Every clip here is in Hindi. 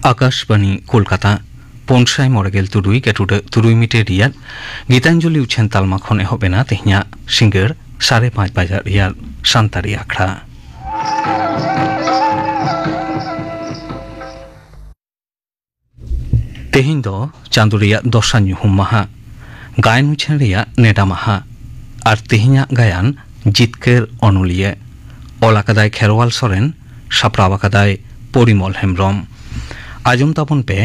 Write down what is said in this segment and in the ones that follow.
आकाशवाणी कोलकाता पनसाय मरेगेल तुरुई गेटुडे तुरुई मिटे रियाद गीतांजलि उछेन तालमा खन एहबेना तेहनिया सिंगर 5:30 बाजा रियाद सान्तारी आखड़ा तेहिं दो चांदो रिया दसा ᱧᱩᱦᱩᱢ माहा गायन उछेन रिया नेडा माहा और तेहिंया गायन जितकेर अनलिये ओलाकादाय खेरवाल सोरेन साप्राबाकादाय परिमल हेम्ब्रम आजम ताबन पे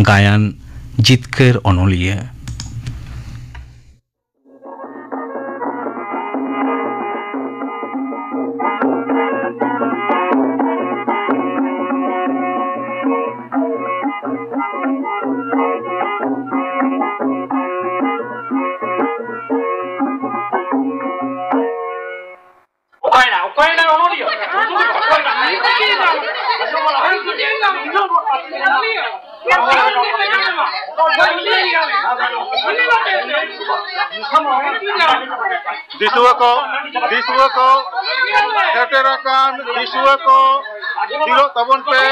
गायन जितकेर अनलिये Disua ko seterakan disua ko tiro tabon pe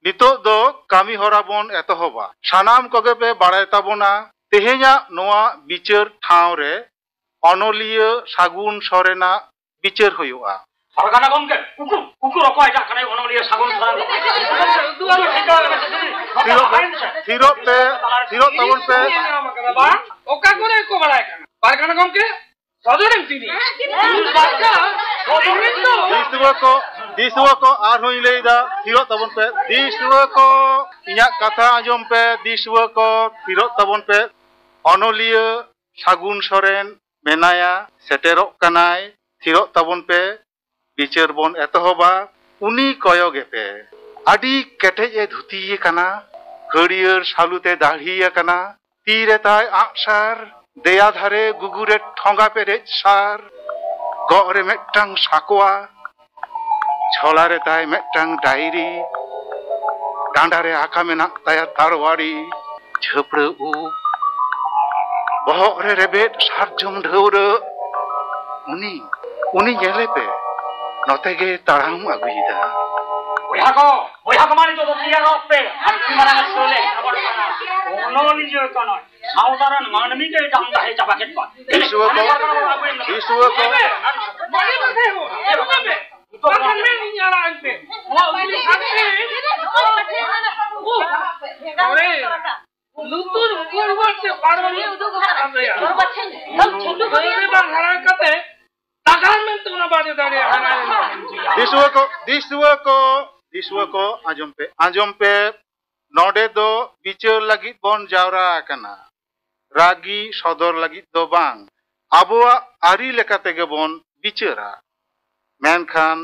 nitok do kami hora bon etohoba sanam koge pe baray tabona tehenya noa bichar ठाव रे अनलिया सागुन सरेना बिचार होयुआ सरकाना गमके कुकुर अकय जा खानाय अनलिया सागुन सरेना tiro tabon pe ओका कोने को बड़ाय सरकाना गमके सदरेम तिनी बाका सदरेम तो disua ko ar hoy leida tiro tabon pe disua ko inya katha ajom pe disua ko tiro tabon pe अनलिया सागुन सरेन मेनाया सेटेरोक कनाय थिरो ताबन पे बिचार बन एतहबा उनी कयगे पे आदि केटेजे धुतिये कना हरियर सालुते दाढ़िये कना तीरे ताय आक्सार देया धारे गुगुरे ठोंगा पे रेज सार गरे मेटटांग साकोआ छलारे ताय मेटटांग डायरी डांडारे आका मेना ताया तारवाड़ी झपड़े उ बहरे रेबेट सारजम ढौरे उनी जेले पे नतेगे ताराम अगुइदा ओया को मानि तो दिया रो पे आखि मारा सोले ओनोली जो कनो साउदारन मानमी के जांगा है चाबाकेट पा ईश्वर को माने बसे हो तो में नहीं आला पे वो उनी साथे अरे लुतुर गोरवर से पारवनी आंदया हम छोटू घरे बा हरा कते तागान में तो ना बाजे दारे हरा दिसुआ को आजम पे नोडे दो बिचार लगी बन जावरा कना रागी सदर लगी दो बांग आबोआ आरी लेकाते गे बन बिचारा मेनखान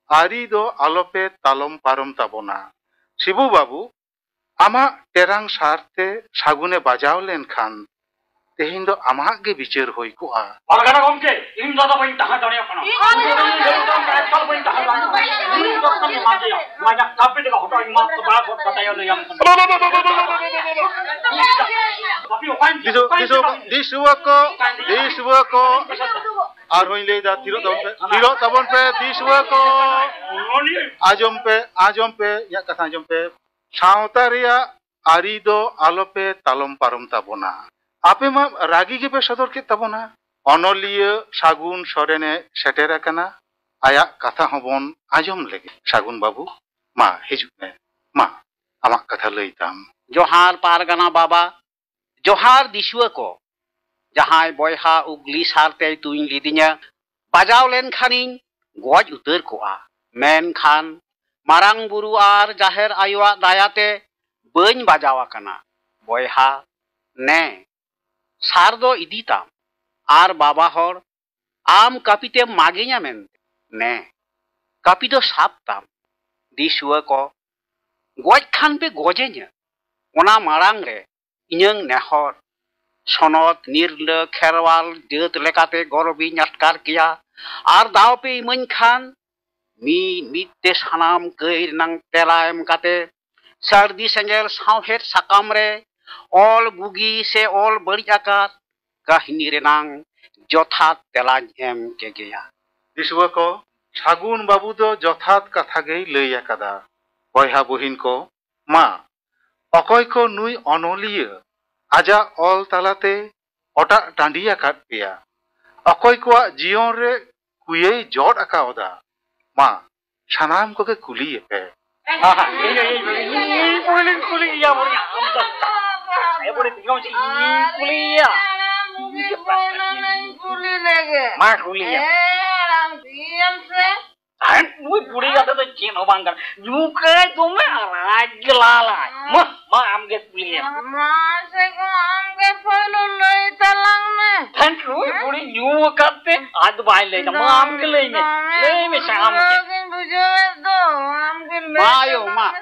आरी दो आलोपे तालम पारम ताबोना शिबू बाबू आमा टेरांग सारते सागुने बाजाव लेन खान तेहिं दो आमा गे बिचार होई कोआ परगना गमके इन दादा बइन तहा दड़िया कना चल बइन तहा इन दक्कन माजे माजा कापे देगा होटो इन मात बड़ा होट बतायो ले हम दिसुआ को आर होई ले दा तिरो तबन पे दिसुआ को आजम पे या कथा आजम पे सावतारिया आरी दो आलोपे तालम पारम ताबोना आपे मा रागी के पे सदर के तबोना अनलिया सागुन सरेने सेटेरा कना आया कथा हबन आजम लेगे सागुन बाबू मा हिजु ने मा आमा कथा लैताम जोहार पारगना बाबा जोहार दिसुआ को जहाय बयहा उगली सारते तुइन लिदिnya बाजाव लेन खानिन गज उतर कोआ main Khan Marang Buru are जाहेर आयुआ दायाते बन बाजावा कना बयहा ने सार दो इदीताम आर बाबा हर आम कापिते मागे냐 मेन ने कापी दो सापताम दिसुआ को गज खान पे गजे냐 ओना मारांग रे इñang नेहर सनत निर्ल खेरवाल देत लेकाते गरबी अटकार किया आर दाव पे इमन खान मीते सानाम कई नांग तेलायम काते सर्दी सेंगेल सावहेट साकाम रे ऑल बुगी से ऑल बड़ी आकार काहिनी रे नांग जथात तेलाज एम के गया दिसुआ को सागुन बाबू दो जथात कथा गई लई आकादा बयहा बहिन को मा अकय को नुई अनलिया आजा ऑल तालाते ओटा टांडिया काट पेया अकय को जीवन रे कुये जोड़ अकावदा मा सानाम को के कुली पे Ui puri kata tu cino bangkan, juga itu lagi lalai, mah amge puli. Masih ko amge pulu lei talang me. Kan ui puri juga kata, adu bayi lei, mah amge lei me saham ke. Mungkin bujuwe tu amge lei. Mayo mah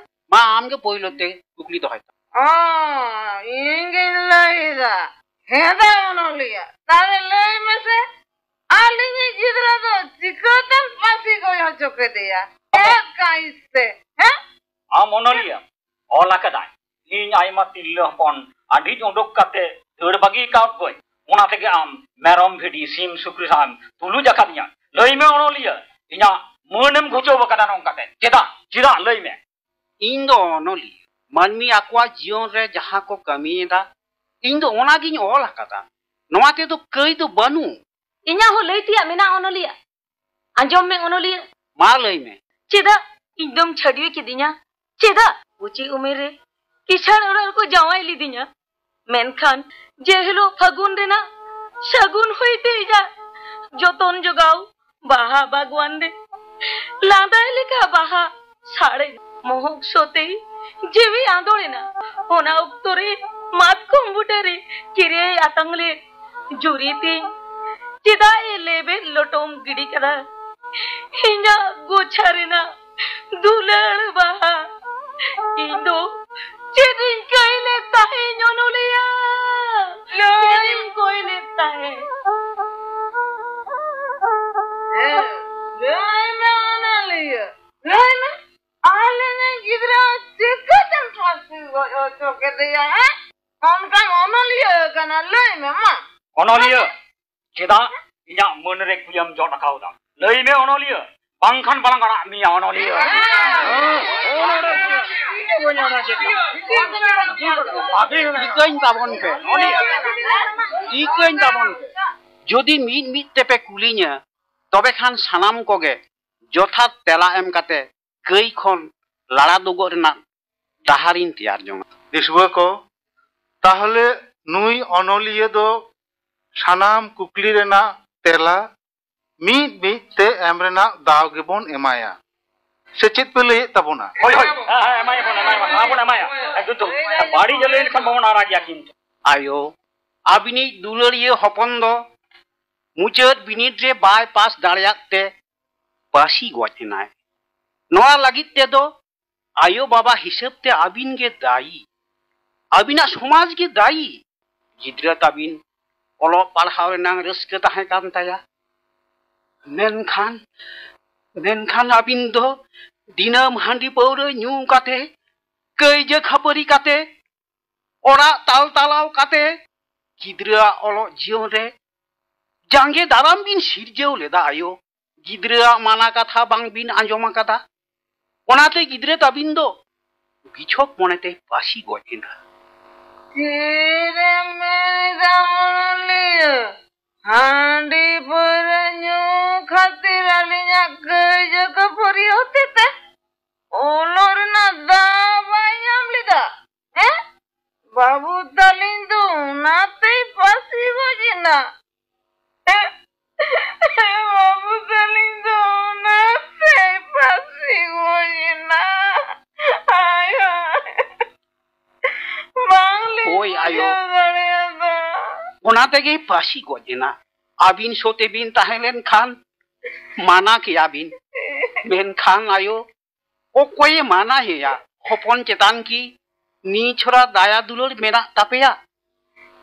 amge puli lote tukli tu hai. Oh, ingin lei dah. Heda onoliya. Tare lei me se. आलिंगी जिधर तो चिकटन पासी को यहाँ चुके दिया एक काइस्ते हैं आम ओनलिया ओला कदाई इन आइमा तिल्लो पन आदि जोंडोक काते थर्ड बागी काउट बोय ओना तेगे आम मेरम भिडी सिम सुक्री साम तुलु जाकादिया लई में ओनलिया इना मोनम गुचो बकादा नों काते चिदा लई में इन दो ओनलिया मानमी आक्वा जीवन रे जहां को कमी दा इन दो ओना गिन ओला कदा नोआते तो कई तो बनू इन्या हो लई तिया मेना ओनलिया अंजोम में ओनलिया मा लई में चेदा एकदम छड़िए की दिया चेदा ऊंची उम्र रे किसान औरत को जवाई ली दिया मेनखान जे हेलो फागुन रे ना शगुन होइते जा जतन जगाओ बाहा बागवान रे लादाय लेका बाहा साड़े मोहक सोते जेवी आंदोले ना होना उक्तोरे मात कंप्यूटर किरे आतंगले जुरीती चिदा ए लेबे लोटोम गिड़ी करा हिंजा गोछारेना दुलड़ बाहा इंदो चिरिंग कोई लेता है नोनोलिया चिरिंग कोई लेता है ओनलिया नहीं आले ने जिधर चिकटन पासी को चुके दिया है हम का ओनलिया का ना लई में मां ओनलिया चिदा इन्या मन रे कुयम जोड़ काउदा लई में ओनलिया बांखान बालांगरा मिया ओनलिया इकइन ताबन पे ओनलिया इकइन ताबन पे যদি মিট মিট তেপে কুলিnya তবে খান সানাম কোগে যথাত তেলা এম কাতে কইখন লাড়া দুগো রেনা দাহারিন তিয়ার জং दिसबो को ताहले नुई अनलिया दो सानाम कुकली रेना तेला मीट मीट ते एम रेना दाव गेबोन एमाया सेचित पे लई तबोना होय होय एमाया एकदम बाड़ी जले इनखान बमन आरा गया किंतु आयो आबिनी दुलरिये हपन दो मुचद बिनिट रे बाय पास दाड़याते पासी गजनाय नोआ लागित ते दो आयो बाबा हिसाब ते आबिन के दाई आबिना समाज के दाई गिद्रा ताबिन ओलो पढ़ाव रेनांग रस्के ताहे कान ताया मेनखान आबिन दो दिनम हांडी पौरे न्यू काते कईजे खापरी काते ओरा ताल तालाव काते गिद्रा ओलो जीवन रे जांगे दाराम बिन सिरजेव लेदा आयो गिद्रा माना कथा बांग बिन आंजमा कथा ओनाते गिद्रे ताबिन दो बिछोक मोनेते पासी गजिना किरे मेरा ओनलिया हांडी पर न्यू खातिर आलिया कई जगह परी होते ते ओलोर ना दाबाई हमलिदा हैं बाबू तलिन दो नाते पासी बजिना बाबू तलिन दो नाते पासी बजिना आयो ओय आयो ओनाते गे पासी गजिना आबिन सोते बिन ताहेलेन खान माना के आबिन मेन खान आयो ओ कोई माना है या हपन चेतान की नी छोरा दाया दुलर मेना तापेया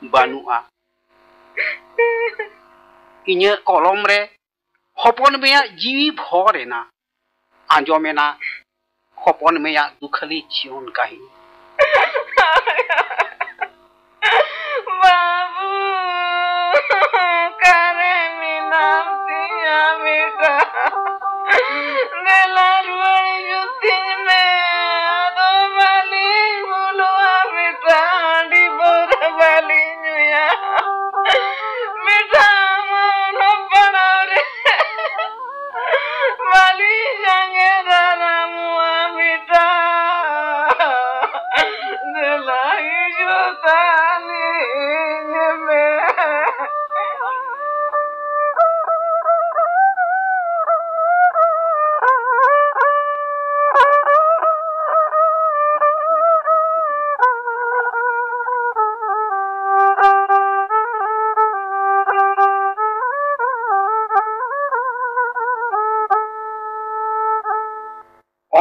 बानुआ इन्य कलम रे हपन मेया जीवी भरेना आंजमेना हपन मेया दुखली जीवन काहिनी बाबू करे मिनाम तिया बेटा नेलार वाली जुती में दो बाली बुलवा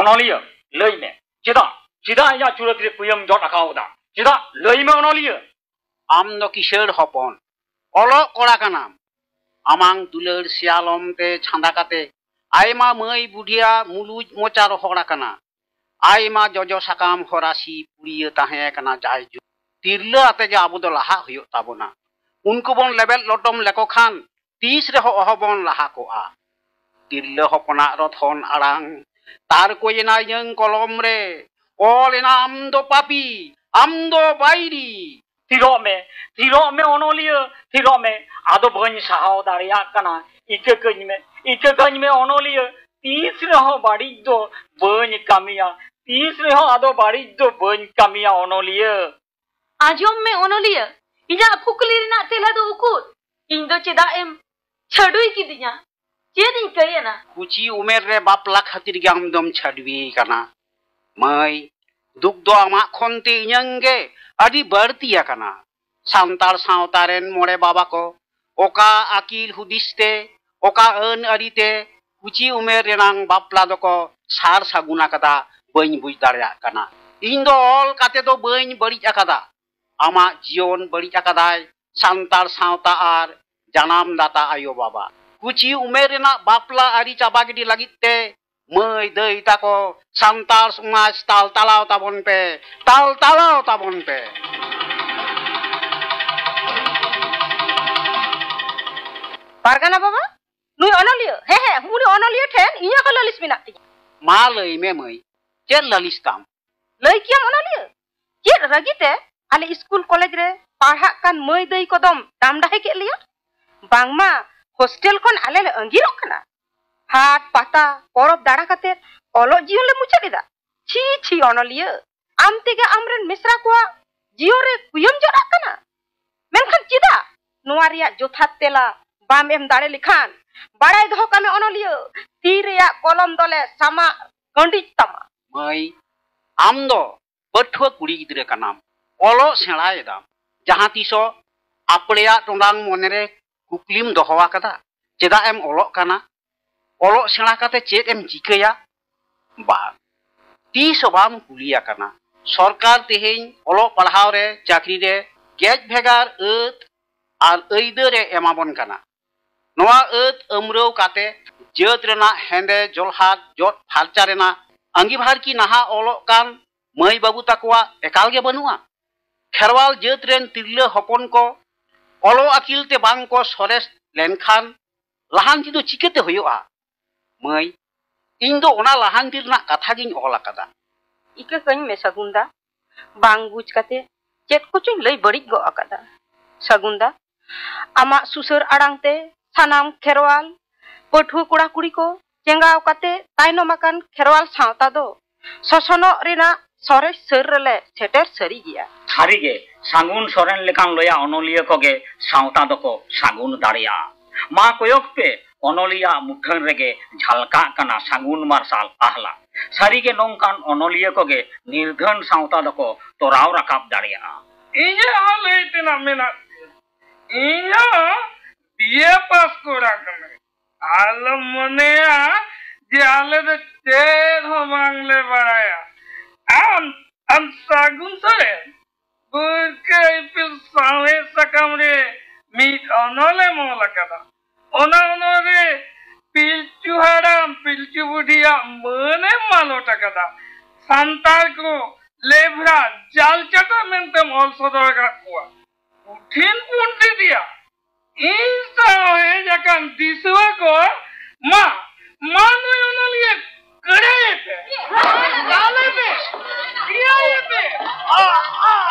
Onolia, Lame, Chida, Chida, ya Churatri Puyam Jot Akauda, Chida, Lame Onolia. Amdo Kishir Hopon, Olo Korakanam, Amang Tuler Sialom te Chandakate, Aima Mui Budia, Mulu Mochar Horakana, Aima Jojo Sakam Horasi, Puria Tahekana Jaiju, Tirla Teja Abudola Tabona, Unkubon Level Lotom Lekokan, Tisre Hobon Lahakoa, Tirla Hopona Rothon Arang, Tarkoyena Yang Colomre, all in Amdo Papi, Amdo Bairi. Tirome Onolia, Tirome, Ado Bun Sao Dariakana, Ikakanime Onolia, Tisreho Barido, Burn Camia, Tisreho Ado Barido, Burn Camia Onolia. Ajome Onolia, Ija Pukulina Telado Ukut, Indo Chedaem, Chadui Kidinya, Jedin Kayana. Kuchi Umere Baplak Hatirgam Dom Chadwi Kana, Mai, Dukdo Ama Conte Yange. Adi berti ya kana santar sautaren more babako oka akil hudiste oka eun adite kuci umer renang bapla doko sar saguna kata bain buj darya kana indo ol kate do bain bari akada ama jion bari akadai santar sauta ar janam data ayo baba kuci umer rena bapla ari cabagidi lagitte Mei dei tako santar sumas tal talau tabon pe tal talau tabon pe Pargana baba nui onolia he muni onolia ten iya ka lalis minak ti ma lei me mei chen lalis kam lei kiam onolia chet ragite ale school college re parha kan mei dei kodom damdai ke liya bangma hostel kon ale le angirok kana Hat pata porob dara kate olo jion le mucha dida chi onolia am tega amren misra ko jion re kuyam jara kana menkhan chida nuaria jothat tela bam em dare likhan barai doho kame onolia tireya kolom dole sama gondit tama mai amdo pathwa kuri gidre kanam olo sela edam jaha tiso apleya tondang monere kuklim dohowa kata cheda em olo kana Olo sela kate chet em jikaya ba ti sobam kuliya kana sarkar tehin olo padhaw re chakri re gej bhegar eut ar eide re emabon kana noa eut amrau kate jeut rena hende jolhat jot pharcha rena angibhar ki naha olo kan mai babu takwa ekal ge banua kherwal jeut ren tirla hopon ko olo akil te bang ko sores lenkhan lahan ti do chikete hoyoa Mai, Indo ona lahantir na kathagin ola kada. Ika kany me sagunda, bang buj kate, chet kucing lay barik go akada. Sagunda, ama susur arangte, sanam kherwal, pothu kura kuri ko, jengaw kate, taino makan kherwal sauta do. Sosono rina sore serrele seter seri gya. Tharige, sangun soren lekan loya onolia koge sauta doko sagun daria. Ma koyok pe Onolia mukhan rege jhalka kana sangun marsal ahla. Sarige nongkan onolia koge nirdhan sauta doko torau rakap daria. Inya hale tina mena. Inya dia pas korakame. Alam monea jale de ter homang le baraya. Am sagun sore. Burke pil sawe sakamre mit onole mola kada. Ona re pilchu haram pilchu budia mane malo takada santar ko lebra jal chata mentem also doga kuwa uthin punti dia insa hoye jakan diswa ko ma manu onoliye karayete dalebe diayete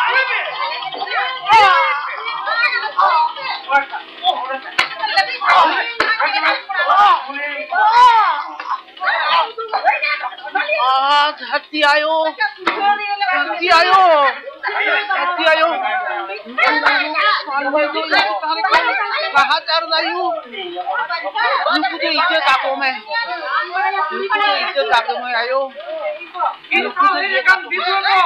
alebe hati ayo. Lahat ar layu. Lupu de ite tako me ayo. Lupu de kan bisu ko.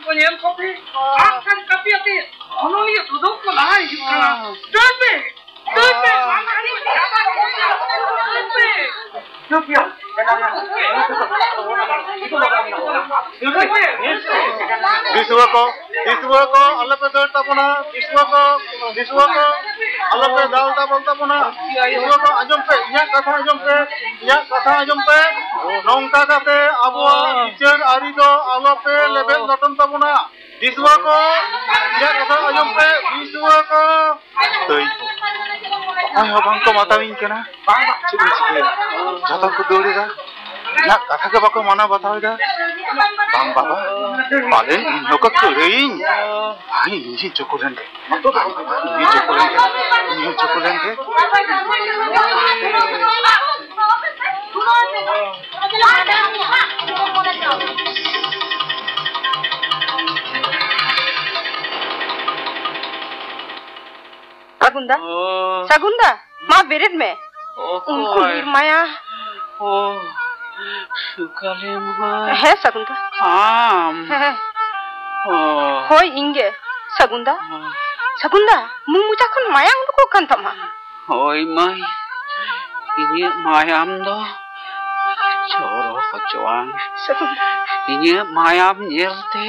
Punya kopi, akan kopi ati, onolia sudah ko lahan juga. Terpe, mana ni? Terpe. Diswa ko Allah pe dal tabona diswa ko Allah pe dal tabona diswa ko ajom pe inya katha ajom pe nongka kate abo bicar ari do Allah pe lebel loton tabona diswa ko inya katha ajom pe diswa ko tei ay bang ko matawin kana cik jata ko dorega na katha ke bako mana batawida bang baba palen noka kering ai ini cokolan ke ini cokolan ke Sagunda ma berit me unku Maya Sukalema. Sagunda. Hoi inge. Sagunda. Mumuja kon mayang duko kan tama. Hoi mai. Ini mayam do. Choro hojoang. Ini mayam nyelte.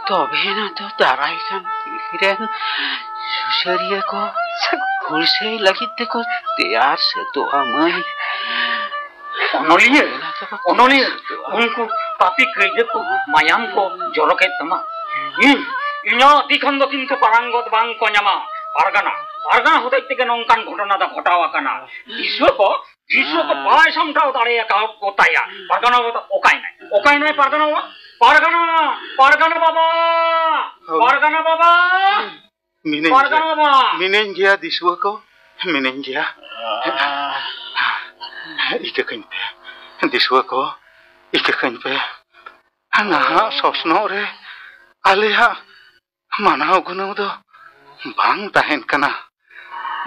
Tobena to darai kan hiren. Suseriya ko. Hulse lagi te ko tayar se to amai. Onolia, unku tapi kerja ko mayam ko joroket tama. Inyo dikhondo kintu parangot bang ko nyama. Pargana hote teke nongkan ghotona da ghotawa kana. Diswa ko bai samtao dareya ka kotaya. Pargana okai nai Pargana baba. Minen gya diswa ko minen gya. Ike kain pe diswa ko ike kain pe ana sosno re aleha mana gunau do bang tahen kana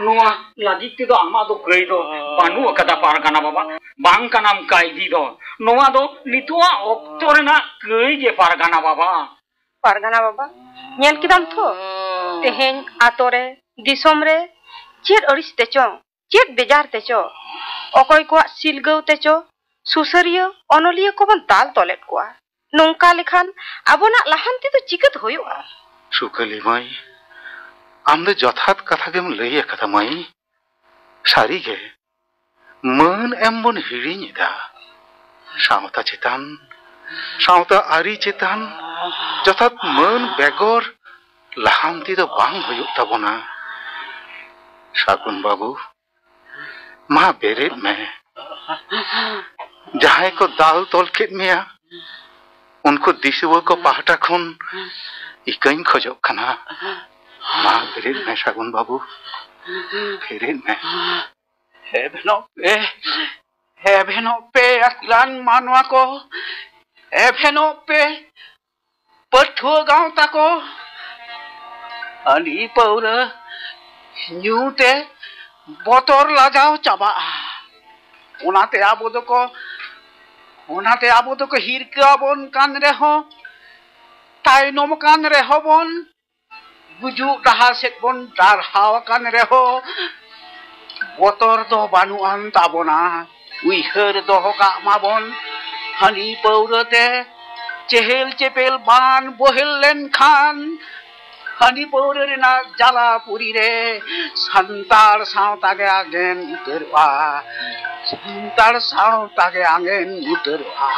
Noa lagi tu do ama do kei do banu akada pargana baba bang kanam kai di do noa do litua oktor na kei je pargana baba nyel kidam tho teheng atore disom re chet oris techong chet bejar techo okoy ko silgau techo susariya onoliya ko ban dal tolet ko nongka lekhan abona lahanti to chikat hoyuga sukali mai amde jothat katha gem lei akatha mai sari ge man embon hirini da sauta ari chetan jothat man begor lahanti to bang hoyuk tabona Sagun babu ma berit me jahay ko dal tol kit meya unko diswa ko pahata khon ikain khojok kana ma berit me Sagun babu berit me hebeno pe aklan manwa ko hebeno pe pathu gaung ta ko ani paura nyute botor lajao chaba onate abo doko hirka bon kan reho tainom kan reho bon buju dahar set bon dar hawa kan reho botor do banuan tabona uiher do ka mabon hani paurate chehel chepel ban bohel len khan Hani paure na jala puri re santar sauta ge agen uterwa santar sauta ge agen uterwa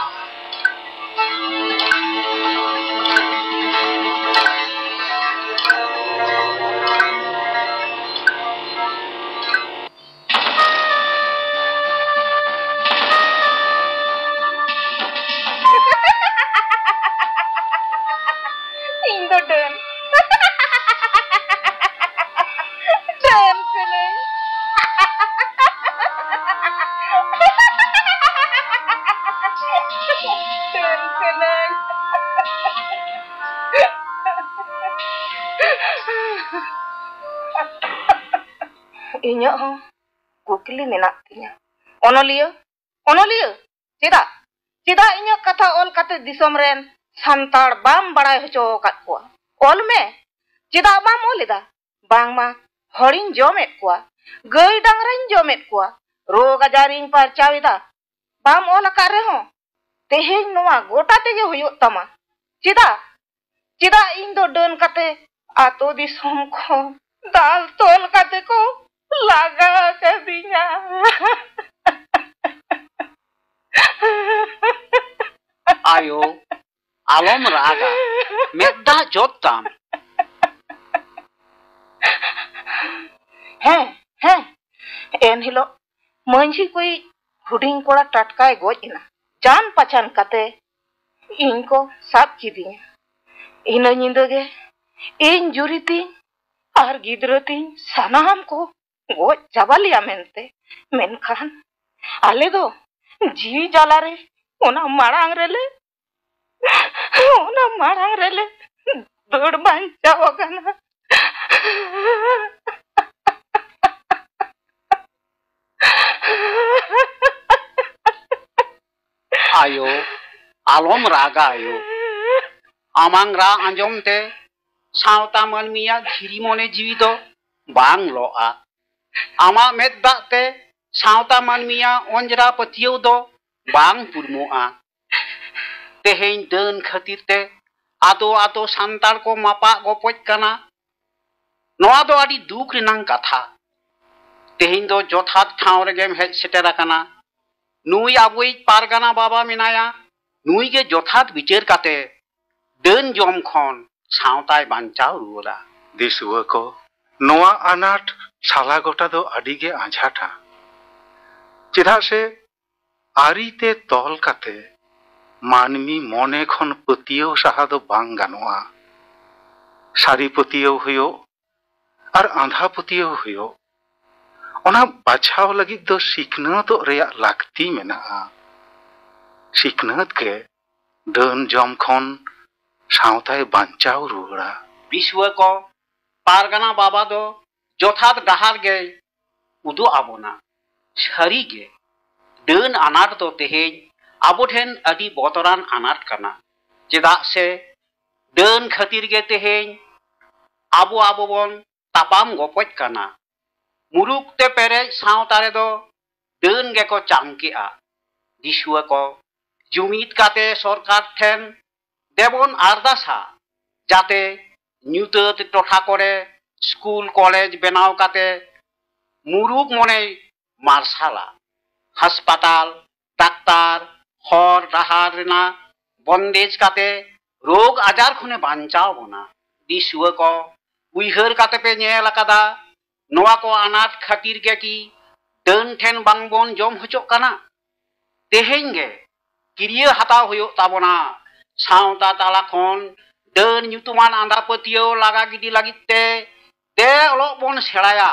Indo dem Inya ho kukili menak tinya onolia ceda inya kata ol kate disom ren santar bam barai hocho kat ko ol me ceda bam olida bang ma horin jomet ko gai dangrain jomet ko रोग आजारिन परचाविदा बाम ओल आकार रहो तेहेन नोआ गोटा तेगे हुयुग तमा चिदा चिदा इन दो डन काते आतो दिसोम को दाल तोल काते को लागा कदिnya ayo alom raga medda jotam हैं एन हिलो मंझी कोई हुडिंग कोड़ा टटकाय गोज इना जान पहचान काते इनको साब किदिया इन निंदगे इन जुरीती और गिद्रती सनाम को गोज चाबालिया मेनते मेनखान आले दो जी जाला रे ओना मारांग रेले दौड़ बांचाओ गना ayo alom raga ayo amang ra anjom te sauta manmia dhiri mone jiwi do bang loa ama medda te sauta manmia onjra patio do bang purmoa tehein deun khatir te ato santar ko mapa gopoj kana noa do adi duk renang katha tehein do jothat thaw regem hej setera kana नुई आबुई पारगाना बाबा मिनाया नुई के जथात बिचार काते देन जम खन सावताय बांचाव रुरा दिसुआ को नोआ अनाट साला गोटा दो अडी गे आझाटा चिदा से आरीते तोल काते मानमी मने खन पतियो साहा दो बांग गानोआ सारी पतियो हुयो और आंधा पतियो हुयो ओना बाछाव लगी दो सिखनत रेया लाक्ति मेना सिखनत के दन जम खन सावताय बांचाव रुड़ा विश्व को पारगाना बाबा दो जथात डाहार गे उदु आबोना सारी गे दन अनाट दो तेहेन आबो ठेन अडी बतरान अनाट कना चेदा से दन खातिर गे तेहेन आबो बन तापाम गपज कना मुरुक ते पेरे सावतारे दो देन गे को चामकेआ दिसुआ को जुमित काते सरकार ठेन देबन आरदासा जाते न्यूतत टोठा करे स्कूल कॉलेज बनाव काते मुरुक मने मार्शाला हासपाताल डाक्तार हर डाहार रेना बंदेज काते रोग आजार खने बांचाव बना दिसुआ को उइहर काते पे नेल कादा नोआ को अनाथ खातिर गे की दन ठेन बांगबन जम हचो काना तेहेन गे किरिया हताव हुयो ताबोना सावता ताला खन दन ᱧᱩᱛᱩᱢᱟᱱ आंधा पतियो लागा गिदी लागिते दे ओलक बन सेड़ाया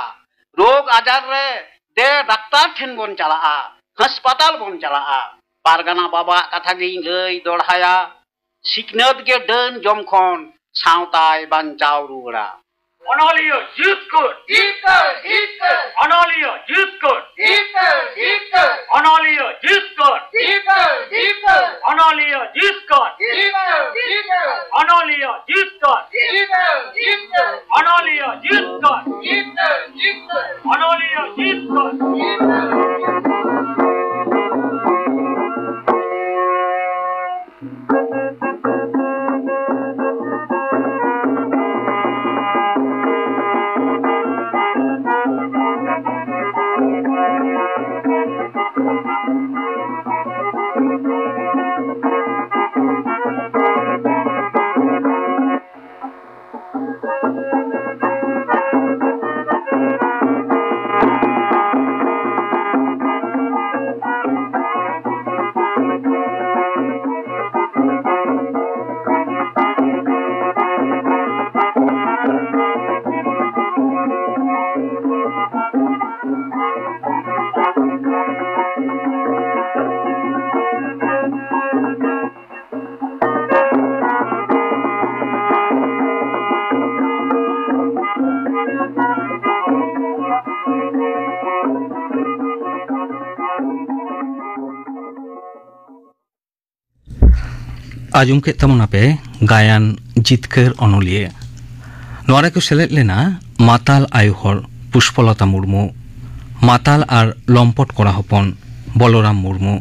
रोग आजार रे दे डाक्तार ठेन बन चलाआ हासपाताल बन चलाआ पारगाना बाबा कथा गे लई दोड़हाया सिखनत गे दन जम खन सावताय बांचाव रुड़ा Onolio Jutkut Onolio Jutkut Onolio Jutkut Onolio Jutkut Onolio Jutkut Onolio Jutkut Onolio Jutkut आजम के तमना पे गायन जितकर अनलिए नोरा को सेलेद लेना माताल आयु हर पुष्पलता मुर्मू माताल और लम्पट कड़ा हपन बलराम मुर्मू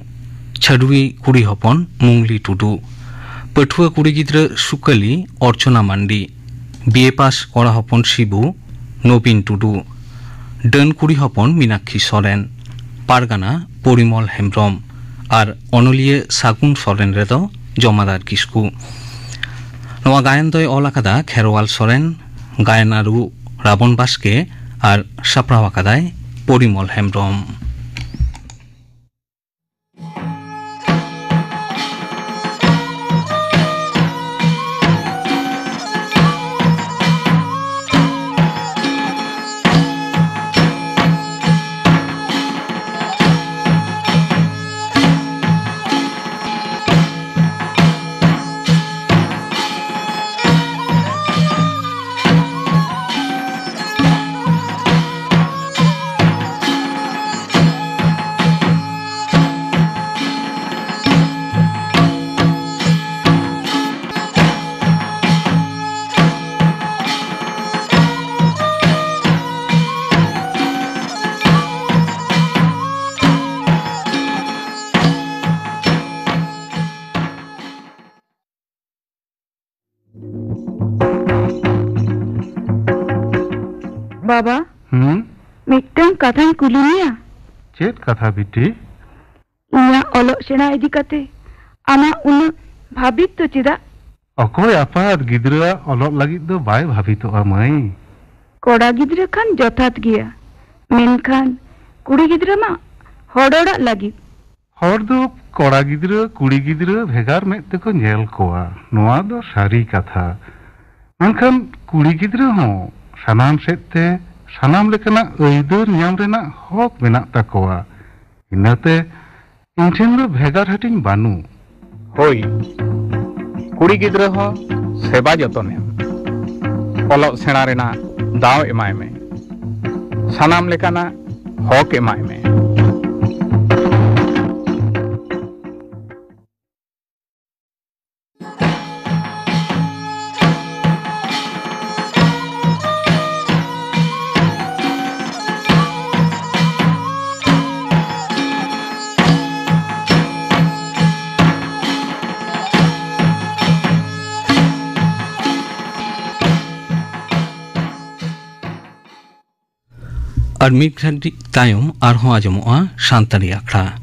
छाडुई कुड़ी हपन मुंगली टुडू पठुआ कुड़ी गिद्रा सुकाली अर्चना मांडी बीए पास कड़ा हपन शिबू नवीन टुडू डन कुड़ी हपन मीनाक्षी सोरेन पारगाना परिमल हेम्ब्रम और अनलिये सागुन सोरेन रेदो जमादार किस्कू नवा गायन दय अल आकादा खेरवाल सोरेन गायनारू राबन बास्के और सापड़ाव आकादाय परिमल हेम्ब्रम। बाबा मिट्टन कथा कुलिया चेत कथा बिटी इना ओलो सेना इदी कते आमा उन भाबित तो चिदा अकोय आपार गिद्रा ओलो लगित दो बाय भाबित अमाई कोड़ा गिद्रा खान जथात गया मेनखान कुड़ी गिद्रा मा हड़ड़ा लगी हर दो कोड़ा गिद्रा कुड़ी गिद्रा भेगार में तको नेल कोआ नोआ दो सारी कथा मेनखान कुड़ी गिद्रा हो सानाम सेते सानाम लेकना अइदर न्याम रेना हक मेना ताकोआ इनाते इनठेन दो भेगार हटिंग बानू होई कुड़ी गिद्रा हो सेवा जतने ओलो सेना रेना दाव एमाय में सानाम लेकना हक एमाय में और मिड घड़ी तायम आरहों आजमोआ शांतारी आखड़ा।